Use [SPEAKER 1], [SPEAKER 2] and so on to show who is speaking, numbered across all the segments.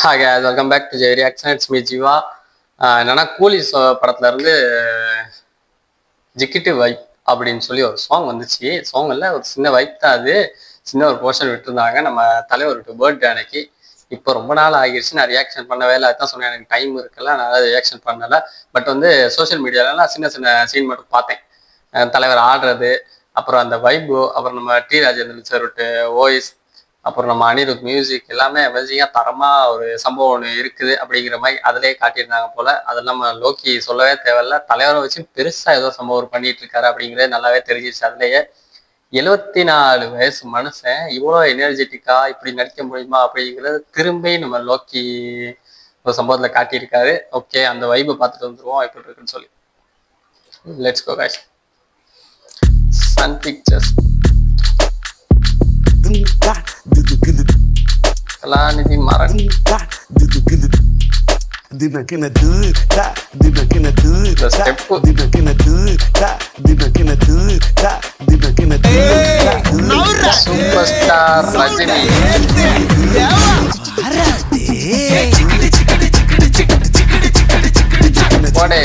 [SPEAKER 1] Hi guys, welcome back to Jai reaction. It's me Jeeva. என்னன்னா கூலி படத்துல இருந்து ஜிகிட்டு வைப் அப்படின்னு சொல்லி ஒரு சாங் வந்துச்சு. சாங் இல்லை, ஒரு சின்ன வைப் தான் அது. சின்ன ஒரு போர்ஷன் விட்டுருந்தாங்க நம்ம தலைவருக்கு பர்த்டே அன்னைக்கு. இப்போ ரொம்ப நாள் ஆகிடுச்சு, நான் ரியாக்ஷன் பண்ணவே இல்லை. அதுதான் சொன்னேன், எனக்கு டைம் இருக்குல்ல, நான் ரியாக்ஷன் பண்ணலை. பட் வந்து சோஷியல் மீடியாலலாம் சின்ன சின்ன சீன் மட்டும் பார்த்தேன். தலைவர் ஆடுறது, அப்புறம் அந்த வைபு, அப்புறம் நம்ம டி ராஜேந்திரன் சார் விட்டு வாய்ஸ், அப்புறம் நம்ம அனிருத் மியூசிக், எல்லாமே அமேசிங்காக தரமாக ஒரு சம்பவம் ஒன்று இருக்குது அப்படிங்கிற மாதிரி அதிலே காட்டியிருந்தாங்க போல். அதெல்லாம் நம்ம லோக்கி சொல்லவே தேவையில்ல. தலைவரை வச்சு பெருசாக ஏதோ சம்பவம் பண்ணிட்டு இருக்காரு அப்படிங்கிறது நல்லாவே தெரிஞ்சிச்சு. அதுலேயே 74 வயசு மனுஷன் இவ்வளோ எனர்ஜெட்டிக்காக இப்படி நடிக்க முடியுமா அப்படிங்கிறது திரும்பி நம்ம லோக்கி ஒரு சம்பவத்தில் காட்டியிருக்காரு. ஓகே, அந்த வைபை பார்த்துட்டு வந்துருவோம் எப்படி இருக்குன்னு சொல்லி. Let's go guys. Sun Pictures, Kalanithi Maran, super star Rajini, போடே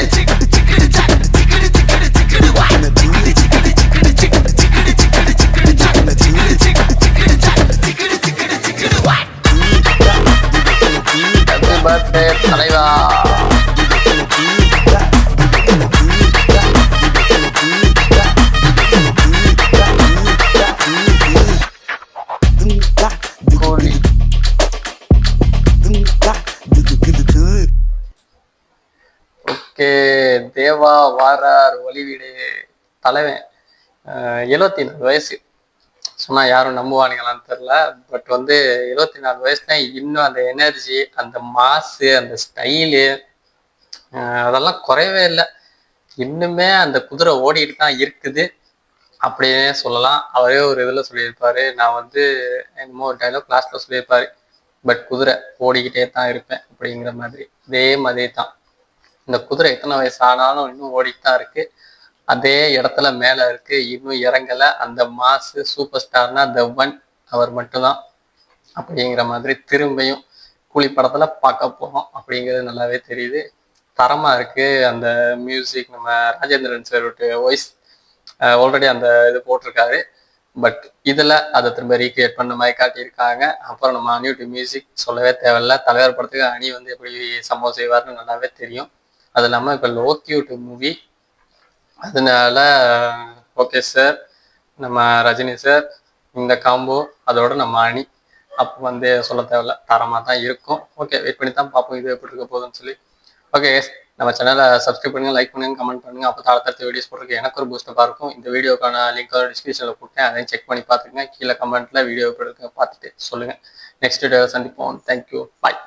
[SPEAKER 1] பர்த்டே தலைவா. ஓகே, தேவா வாரார் ஒளிவீடு. தலைவன் 74 வயசு சொன்னா யாரும் நம்புவானுங்களான்னு தெரில. பட் வந்து 74 வயசுனா இன்னும் அந்த எனர்ஜி, அந்த மாசு, அந்த ஸ்டைலு, அதெல்லாம் குறையவே இல்லை. இன்னுமே அந்த குதிரை ஓடிட்டு தான் இருக்குது அப்படின்னே சொல்லலாம். அவரே ஒரு இதில் சொல்லியிருப்பாரு, நான் வந்து என்னமோ ஒரு டைலாக் கிளாஸ்ல சொல்லியிருப்பாரு, பட் குதிரை ஓடிக்கிட்டே தான் இருப்பேன் அப்படிங்கிற மாதிரி. இதே மாதிரி தான் இந்த குதிரை எத்தனை வயசு ஆனாலும் இன்னும் ஓடிட்டு தான் இருக்கு. அதே இடத்துல மேல இருக்கு, இன்னும் இறங்கல. அந்த மாசு சூப்பர் ஸ்டார்னா த ஒன் அவர் மட்டும்தான் அப்படிங்கிற மாதிரி திரும்பியும் கூலி படத்துல பார்க்க போறோம் அப்படிங்கிறது நல்லாவே தெரியுது. தரமா இருக்கு அந்த மியூசிக். நம்ம ராஜேந்திரன் சார் வாய்ஸ் ஆல்ரெடி அந்த இது போட்டிருக்காரு, பட் இதுல அதை திரும்ப ரீக்ரியேட் பண்ண மாதிரி காட்டியிருக்காங்க. அப்புறம் நம்ம அனிருத் மியூசிக் சொல்லவே தேவையில்ல. தலைவர் படத்துக்கு அணி வந்து எப்படி சம்பவம் செய்வார்னு நல்லாவே தெரியும். அது இல்லாமல் இப்போ லோக்கியூட் மூவி, அதனால ஓகே சார், நம்ம ரஜினி சார், இந்த காம்போ, அதோட நம்ம அணி அப்போ வந்து சொல்ல தேவையில்ல, தரமாக தான் இருக்கும். ஓகே, வெயிட் பண்ணி தான் பார்ப்போம் இது எப்படி இருக்க போகுதுன்னு சொல்லி. ஓகே, நம்ம சேனலை சப்ஸ்கிரைப் பண்ணுங்கள், லைக் பண்ணுங்கள், கமெண்ட் பண்ணுங்கள். அப்போ தான் அடுத்தடுத்த வீடியோஸ் போட்டிருக்கு எனக்கு ஒரு பூஸ்டப்பாக இருக்கும். இந்த வீடியோக்கான லிங்க் டிஸ்கிரிப்ஷனில் கொடுத்தேன், அதையும் செக் பண்ணி பார்த்துருங்க. கீழே கமெண்ட்டில் வீடியோ எப்படி இருக்கு பார்த்துட்டு சொல்லுங்கள். நெக்ஸ்ட் வீடியோ சந்திப்போம். தேங்க்யூ, பாய்.